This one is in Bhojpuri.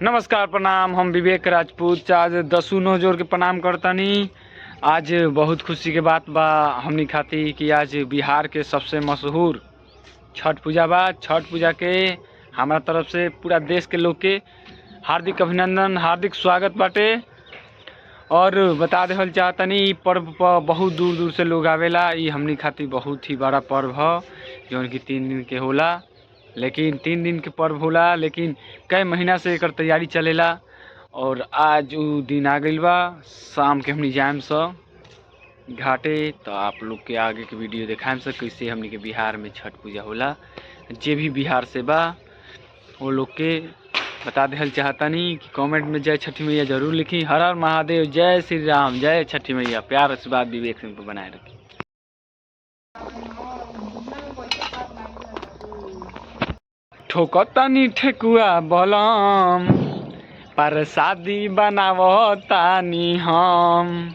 नमस्कार प्रणाम। हम विवेक राजपूत आज दसू जोड़ के प्रणाम करतनी। आज बहुत खुशी के बात बा हमनी खातिर कि आज बिहार के सबसे मशहूर छठ पूजा बा। छठ पूजा के हमारा तरफ से पूरा देश के लोग के हार्दिक अभिनंदन, हार्दिक स्वागत बाटे। और बता देहल चाहतनी इ पर्व पर बहुत दूर दूर से लोग आवेला। इ हमनी खातिर बहुत ही बड़ा पर्व ह जौन कि 3 दिन के होला। लेकिन 3 दिन के पर्व होला, लेकिन कई महीना से एकर तैयारी चलेला। और आज उ दिन आ गइल बा। शाम के हमनी जाएम सब घाटे, तो आप लोग के आगे के वीडियो देखाएम सब कैसे हमनी के बिहार में छठ पूजा होला। जे भी बिहार से बा वो लोग के बता देहल चाहतनी कि कमेंट में जय छठी मैया जरूर लिखी। हर हर महादेव, जय श्री राम, जय छठी मैया। प्यार आशीर्वाद विवेक सिंह पर बनाए रखी। ठोकतानी ठेकुआ बलम, प्रसादी बनावतानी हम।